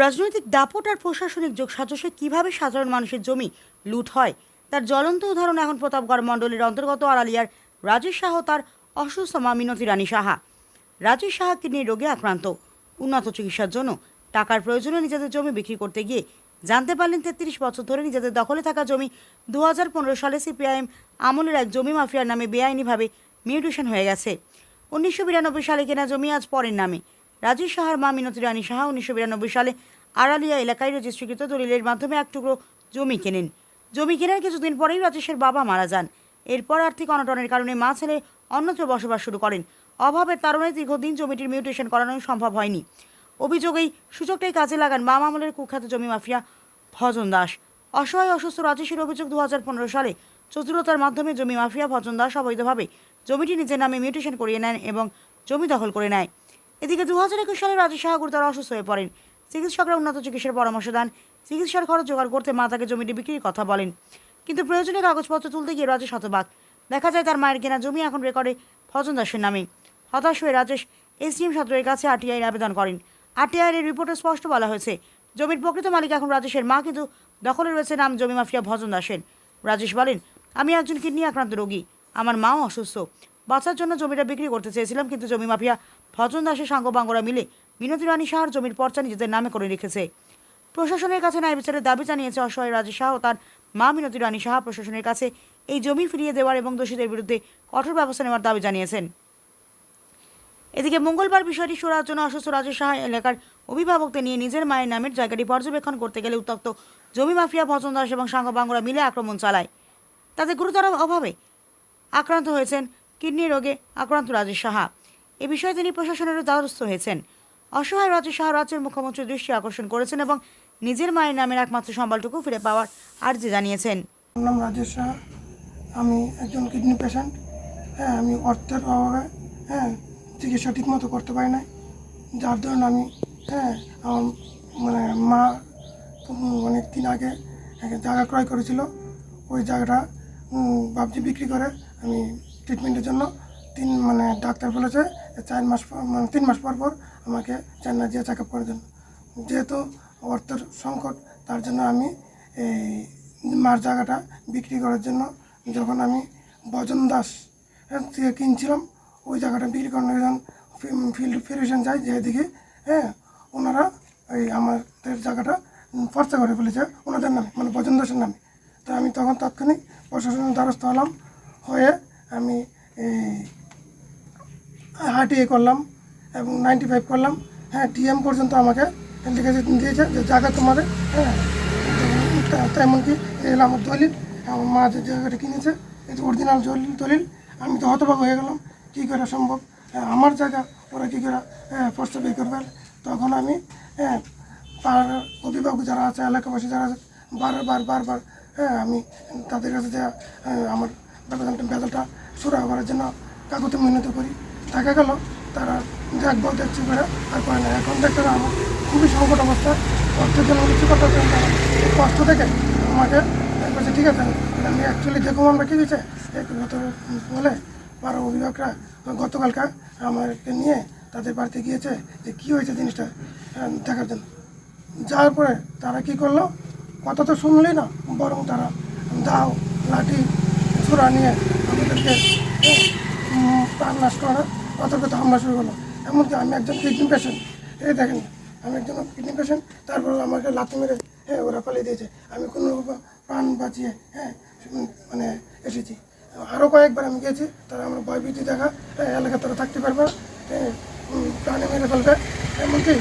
রাজনৈতিক দাপট আর প্রশাসনিক যোগসাজশে কিভাবে সাধারণ মানুষের জমি লুট হয় তার জ্বলন্ত উদাহরণ এখন প্রতাপগড় মণ্ডলের অন্তর্গত আড়ালিয়ার রাজেশ শাহ তার অসুস্থ মা মিনতি রানী সাহা। রাজেশ সাহা কিডনির রোগে আক্রান্ত। উন্নত চিকিৎসার জন্য টাকার প্রয়োজনে নিজেদের জমি বিক্রি করতে গিয়ে জানতে পারলেন ৩৩ বছর ধরে নিজেদের দখলে থাকা জমি 2015 সালে সিপিআইএম আমলের এক জমি মাফিয়ার নামে বেআইনিভাবে মিউটেশন হয়ে গেছে। 1992 সালে কেনা জমি আজ পরের নামে। রাজেশ সাহার মা মিনতি রানী সাহা 1992 সালে আড়ালিয়া এলাকায় রেজিস্ট্রিকৃত দলিলের মাধ্যমে এক টুকরো জমি কেনেন। জমি কেনার কিছুদিন পরেই রাজেশের বাবা মারা যান। এরপর আর্থিক অনটনের কারণে মা ছেলে অন্যত্র বসবাস শুরু করেন। অভাবের তাড়নায় দীর্ঘদিন জমিটির মিউটেশন করানো সম্ভব হয়নি। অভিযোগ এই সুযোগটাই কাজে লাগান বাম আমলের কুখ্যাত জমি মাফিয়া ভজন দাস। অসহায় অসুস্থ রাজেশের অভিযোগ 2015 সালে চতুরতার মাধ্যমে জমি মাফিয়া ভজন দাস অবৈধভাবে জমিটি নিজের নামে মিউটেশন করিয়ে নেন এবং জমি দখল করে নেয়। এদিকে 2021 সালে রাজেশ সাহা গুরুতর অসুস্থ হয়ে পড়েন। চিকিৎসকরা উন্নত চিকিৎসার পরামর্শ দেন। চিকিৎসার খরচ জোগাড় করতে মা তাকে জমিটি বিক্রির কথা বলেন, কিন্তু প্রয়োজনীয় কাগজপত্র তুলতে গিয়ে রাজেশ হতবাক। দেখা যায় তার মায়ের কেনা জমি এখন রেকর্ডে ভজন দাসের নামে। হতাশ হয়ে রাজেশ এসডিএম সদরের কাছে আরটিআইয়ের আবেদন করেন। আরটিআইয়ের রিপোর্টে স্পষ্ট বলা হয়েছে জমির প্রকৃত মালিক এখন রাজেশের মা, কিন্তু দখলে রয়েছে নাম জমি মাফিয়া ভজন দাসের। রাজেশ বলেন, আমি একজন কিডনি আক্রান্ত রোগী, আমার মাও অসুস্থ। বাঁচার জন্য জমিটা বিক্রি করতে চেয়েছিলাম, কিন্তু জমি মাফিয়া ভজন দাসের সাঙ্গপাঙ্গরা মিলে মিনতি রানী সাহার জমির পর্চা নিজেদের নামে করে রেখেছে। প্রশাসনের কাছে ন্যায় বিচারের দাবি জানিয়েছে অসহায় রাজেশ সাহা ও তার মা মিনতি রানী সাহা। প্রশাসনের কাছে এই জমি ফিরিয়ে দেওয়ার এবং দোষীদের বিরুদ্ধে কঠোর ব্যবস্থা নেওয়ার দাবি জানিয়েছেন। এদিকে মঙ্গলবার বিষয়টি সুরার জন্য অসুস্থ রাজেশ সাহা এলাকার অভিভাবকদের নিয়ে নিজের মায়ের নামের জায়গাটি পর্যবেক্ষণ করতে গেলে উত্তপ্ত জমি মাফিয়া ভজন দাস এবং সাঙ্গপাঙ্গরা মিলে আক্রমণ চালায়। তাদের গুরুতর অভাবে আক্রান্ত হয়েছেন কিডনি রোগে আক্রান্ত রাজেশ সাহা। এ বিষয়ে তিনি প্রশাসনেরও দ্বারস্থ হয়েছেন। অসহায় রাজেশ সাহা রাজ্যের মুখ্যমন্ত্রীর দৃষ্টি আকর্ষণ করেছেন এবং নিজের মায়ের নামের একমাত্র সম্বলটুকু ফিরে পাওয়ার আর্জি জানিয়েছেন। আমার নাম রাজেশ সাহা, আমি একজন কিডনি পেশেন্ট। আমি অর্থের অভাবে চিকিৎসা ঠিক মতো করতে পারি নাই, যার ধরুন আমি আমার মানে মা অনেক দিন আগে একটা জায়গা ক্রয় করেছিল। ওই জায়গাটা ভাবছি বিক্রি করে আমি ট্রিটমেন্টের জন্য ডাক্তার বলেছে 3 মাস পর পর আমাকে চেন্নাই দিয়ে চেক আপ করার জন্য। যেহেতু অর্থের সংকট, তার জন্য আমি এই মার জায়গাটা বিক্রি করার জন্য যখন আমি ভজন দাস থেকে কিনছিলাম, ওই জায়গাটা বিক্রি করানোর যখন ফিল্ড ফেরিশন যায়, যে দেখি ওনারা এই আমাদের জায়গাটা পর্চা করে ফেলেছে ওনাদের নামে, মানে ভজন দাসের নামে। তো আমি তখন তাৎক্ষণিক প্রশাসনের দ্বারস্থ হলাম, হয়ে আমি আরটিআই করলাম এবং 95 করলাম। ডিএম পর্যন্ত আমাকে লিখে দিয়েছে যে জায়গা তোমাদের। এমনকি এগুলো আমার দলিল, আমার মা যে জায়গাটা কিনেছে এটা অরিজিনাল দলিল। আমি তো হতবাক হয়ে গেলাম, কী করে সম্ভব আমার জায়গা ওরা কী করে পর্চা বের করবে। তখন আমি পাড়ার অভিভাবক যারা আছে, এলাকাবাসী যারা আছে, বারবার আমি তাদের কাছে যে আমার বেতনটা সুরা করার জন্য কাগজে মিনতি করি। দেখা গেল তারা দেখবো দেখছি করে আর করে না। এখন দেখতে আমার খুবই সংকট অবস্থা, অর্থের জন্য কিছু করতে পারেন তারা। এই কষ্ট থেকে আমাকে বলছে ঠিক আছে, আমি অ্যাকচুয়ালি দেখবো আমরা কী দিচ্ছে বলে পাড়ার অভিভাবকরা গতকালকে আমাকে নিয়ে তাদের বাড়িতে গিয়েছে যে কী হয়েছে জিনিসটা দেখার জন্য। যাওয়ার পরে তারা কী করলো, কথা তো শুনলেই না, বরং তারা দাও লাঠি ছোড়া নিয়ে আমাদেরকে প্রাণ নাশ করা অতর্কিত হামলা শুরু করলো। এমনকি আমি একজন কিডনি পেশেন্ট, এই দেখেন আমি একজন কিডনি পেশেন্ট, তারপর আমাকে লাথি মেরে ওরা পালিয়ে দিয়েছে। আমি কোনো প্রাণ বাঁচিয়ে মানে এসেছি। আরও কয়েকবার আমি গেছি, তারা আমার ভয়ভীতি দেখা এলাকা তারা থাকতে পারবে না, প্রাণে মেরে ফেলবে। এমনকি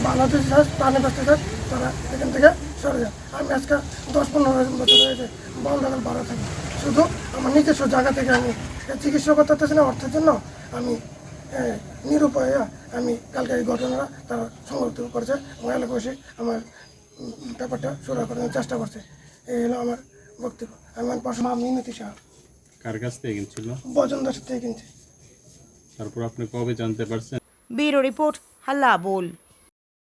বাংলাদেশ চাষ প্রাণে বাঁচতে চাষ, তারা এখান থেকে সরে যায়। আমি আজকে 10-15 বছর হয়েছে বলদাগাল ভাড়া থাকি। শুধু আমার নিজস্ব জায়গা থেকে আমি চিকিৎসা করতে পারতেছি না অর্থের জন্য। আমি নিরুপায় আমি কালকে এই ঘটনাটা তারা সংগঠিত করেছে এবং এলাকাবাসী আমার ব্যাপারটা সুরা করার চেষ্টা করছে। এই হলো আমার বক্তব্য। আমার মা মিনতি সাহা। কার কাছ থেকে কিনছিল? ভজন দাসের থেকে কিনছে। তারপর আপনি কবে জানতে পারছেন? ব্যুরো রিপোর্ট, হাল্লা বোল।